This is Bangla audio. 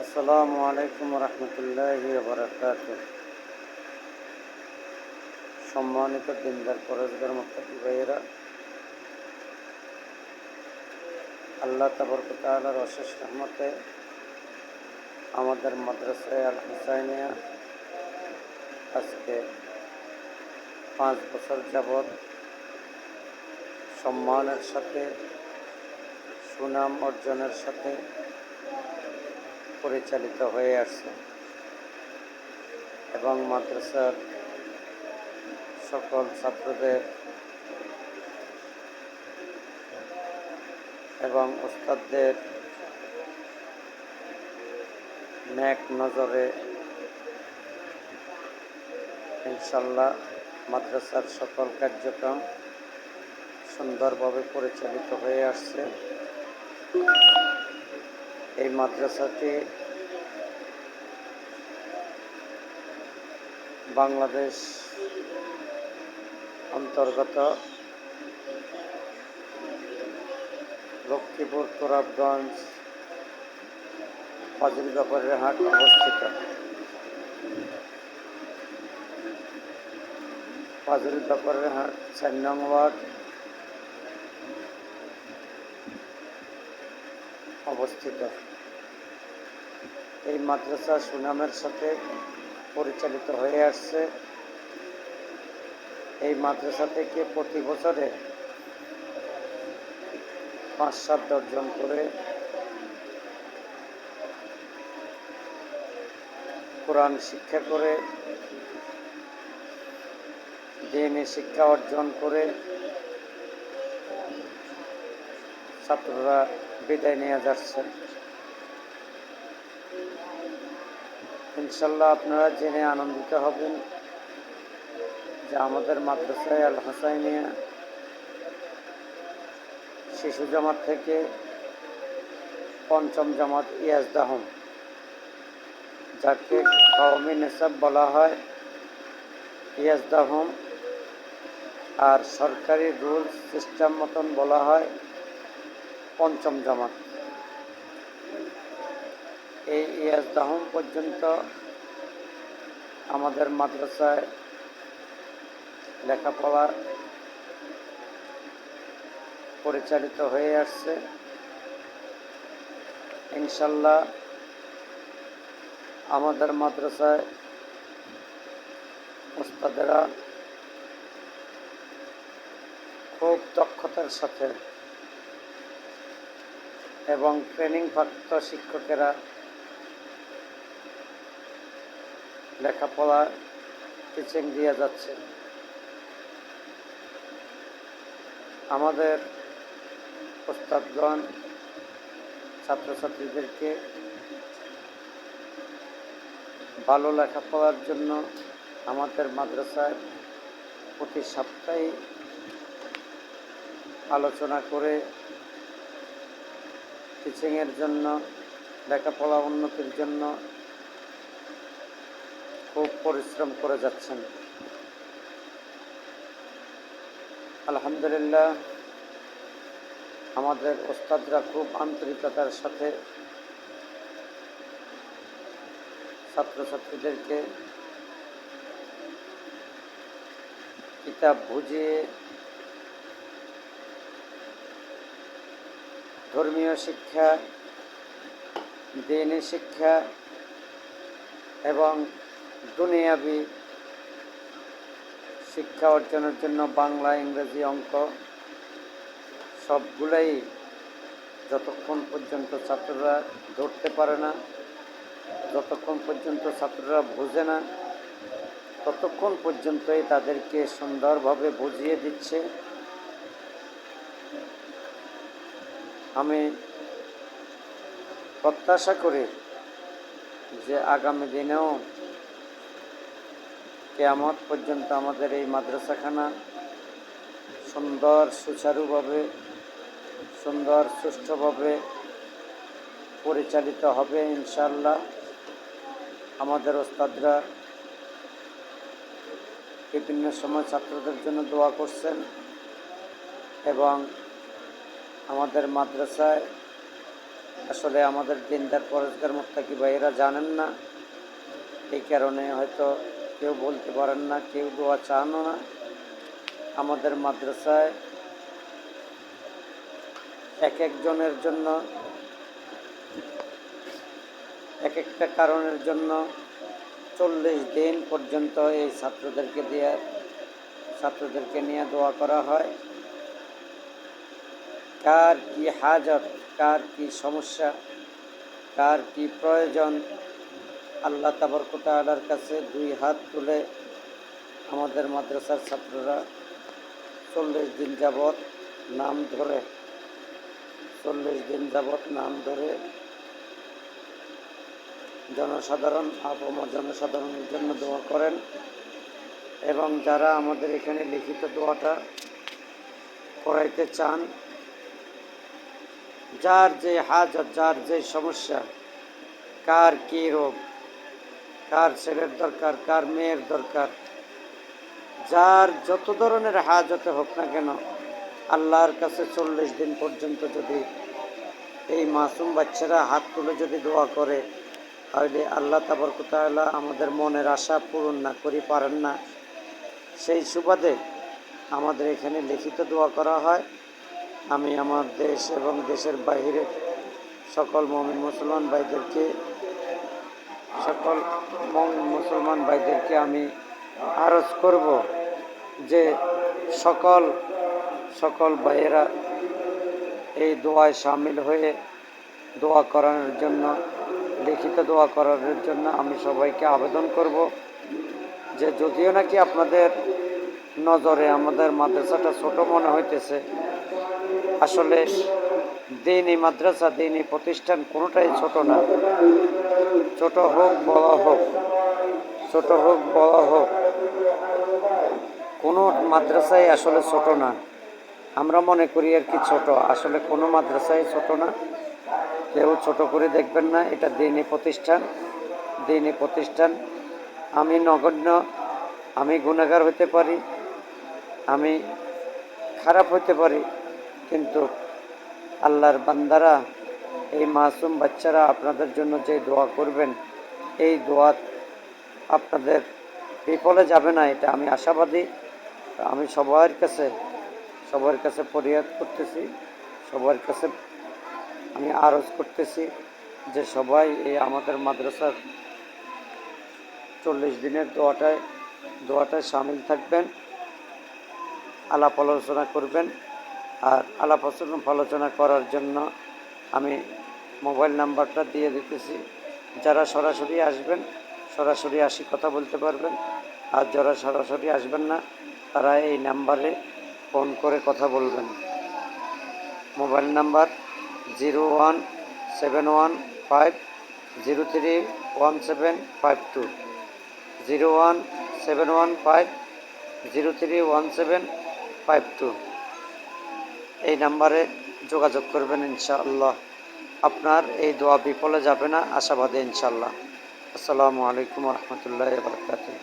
আসসালামু আলাইকুম রহমতুল্লাহি বারাকাতুহ। সম্মানিত দিনদার পরেশগার মুত্তাকি ভাইয়েরা, আল্লাহ তাবারক ওয়া তাআলার অশেষ রহমতে আমাদের মাদ্রাসায়ে আল হুসাইনিয়া আজকে 5 বছর যাবৎ সম্মানের সাথে সুনাম অর্জনের সাথে পরিচালিত হয়ে আসছে এবং মাদ্রাসার সকল ছাত্রদের এবং উস্তাদদের নেক নজরে ইনশাল্লাহ মাদ্রাসার সকল কার্যক্রম সুন্দরভাবে পরিচালিত হয়ে আসছে। এই মাদ্রাসাটি বাংলাদেশ অন্তর্গত লক্ষ্মীপুর তুরাবগঞ্জ ফাজিল ব্যাপারের হাট অবস্থিত। ফাজিল ব্যাপারের হাট 4 নং ওয়ার্ড অবস্থিত। এই মাদ্রাসা সুনামের সাথে পরিচালিত হয়ে আসছে। এই মাদ্রাসা থেকে প্রতি বছরে 5-7 দর্জন করে কোরআন শিক্ষা করে, দ্বীনি শিক্ষা অর্জন করে ছাত্ররা বিদায় নিয়ে যাচ্ছে। ইনশাল্লাহ আপনারা জেনে আনন্দিত হবেন যে আমাদের মাদ্রাসায়ে আল হুসাইনিয়া শিশু জামাত থেকে 5ম জামাত ইয়াজদাহুম, যাকে কওমি নিসাব বলা হয়, ইয়াজদাহুম, আর সরকারি রুলস সিস্টেম মতন বলা হয় 5ম জামাত। এই ইয়াজদাহুম পর্যন্ত আমাদের মাদ্রাসায় লেখাপড়া পরিচালিত হয়ে আসছে। ইনশাল্লাহ আমাদের মাদ্রাসায় উস্তাদেরা খুব দক্ষতার সাথে এবং ট্রেনিংপ্রাপ্ত শিক্ষকেরা লেখাপড়া টিচিং দিয়ে যাচ্ছে। আমাদের উস্তাদগণ ছাত্রছাত্রীদেরকে ভালো লেখাপড়ার জন্য আমাদের মাদ্রাসায় প্রতি সপ্তাহে আলোচনা করে টিচিংয়ের জন্য, লেখাপড়া উন্নতির জন্য খুব পরিশ্রম করে যাচ্ছেন। আলহামদুলিল্লাহ, আমাদের ওস্তাদরা খুব আন্তরিকতার সাথে ছাত্রছাত্রীদেরকে কিতাব বুঝিয়ে ধর্মীয় শিক্ষা, দ্বীনি শিক্ষা এবং দুনিয়াবি শিক্ষা অর্জনের জন্য বাংলা, ইংরেজি, অঙ্ক সবগুলাই যতক্ষণ পর্যন্ত ছাত্ররা ধরতে পারে না, যতক্ষণ পর্যন্ত ছাত্ররা বোঝে না, ততক্ষণ পর্যন্তই তাদেরকে সুন্দরভাবে বুঝিয়ে দিচ্ছে। আমি প্রত্যাশা করি যে আগামী দিনেও কিয়ামত পর্যন্ত আমাদের এই মাদ্রাসাখানা সুন্দর, সুচারুভাবে, সুন্দর, সুষ্ঠুভাবে পরিচালিত হবে ইনশাআল্লাহ। আমাদের ওস্তাদরা বিভিন্ন সময় ছাত্রদের জন্য দোয়া করছেন এবং আমাদের মাদ্রাসায় আসলে আমাদের দিনদার পরেশগার মুত্তাকি ভাইয়েরা জানেন না, এই কারণে হয়তো কেউ বলতে পারেন না, কেউ দোয়া চানও না। আমাদের মাদ্রাসায় এক একজনের জন্য এক একটা কারণের জন্য 40 দিন পর্যন্ত এই ছাত্রদেরকে নিয়ে দোয়া করা হয়। কার কি হাজত, কার কি সমস্যা, কার কি প্রয়োজন, আল্লাহ তাবারক ওয়া তাআলার কাছে 2 হাত তুলে আমাদের মাদ্রাসার ছাত্ররা 40 দিন যাবৎ নাম ধরে 40 দিন যাবৎ নাম ধরে জনসাধারণের জন্য দোয়া করেন। এবং যারা আমাদের এখানে লিখিত দোয়াটা করাইতে চান, যার যে হাজত, যার যে সমস্যা, কার কী রোগ, কার ছেলের দরকার, কার মেয়ের দরকার, যার যত ধরনের হাজতে হোক না কেন, আল্লাহর কাছে 40 দিন পর্যন্ত যদি এই মাসুম বাচ্চারা হাত তুলে যদি দোয়া করে, তাহলে আল্লাহ তাবারক ওয়া তাআলা আমাদের মনের আশা পূরণ না করি পারেন না। সেই সুবাদে আমাদের এখানে লিখিত দোয়া করা হয়। আমি আমার দেশ এবং দেশের বাইরে সকল মুমিন মুসলমান ভাইদেরকে আমি আরজ করব যে সকল ভাইয়েরা এই দোয়ায় শামিল হয়ে দোয়া করানোর জন্য, লিখিত দোয়া করানোর জন্য আমি সবাইকে আবেদন করব যে যদিও নাকি আপনাদের নজরে আমাদের মাদ্রাসাটা ছোট মনে হইতেছে, আসলে দ্বীনি মাদ্রাসা, দ্বীনি প্রতিষ্ঠান কোনোটাই ছোট না। ছোট হোক বড় হোক, কোনো মাদ্রাসাই আসলে ছোট না। আমরা মনে করি আর কি ছোট, আসলে কোনো মাদ্রাসাই ছোট না। কেউ ছোট করে দেখবেন না, এটা দ্বীনি প্রতিষ্ঠান। আমি নগণ্য, আমি গুনাহগার হতে পারি, আমি খারাপ হতে পারি, কিন্তু আল্লাহর বান্দারা, এই মাসুম বাচ্চারা আপনাদের জন্য যে দোয়া করবেন, এই দোয়া আপনাদের বিফলে যাবে না, এটা আমি আশাবাদী। আমি সবার কাছে ফরিয়াদ করতেছি, সবার কাছে আমি আরজ করতেছি যে সবাই এই আমাদের মাদ্রাসার 40 দিনের দোয়াটায় শামিল থাকবেন, আলাপ আলোচনা করবেন। আর আলাপ আলোচনা করার জন্য আমি মোবাইল নাম্বারটা দিয়ে দিতেছি। যারা সরাসরি আসবেন, সরাসরি আসি কথা বলতে পারবেন, আর যারা সরাসরি আসবেন না, তারা এই নাম্বারে ফোন করে কথা বলবেন। Mobile number 01715031752, 01715031752। এই নাম্বারে যোগাযোগ করবেন ইনশাআল্লাহ। আপনার এই দোয়া বিফলে যাবে না, আশাবাদী ইনশাআল্লাহ। আসসালামু আলাইকুম ওয়া রাহমাতুল্লাহি ওয়া বারাকাতুহু।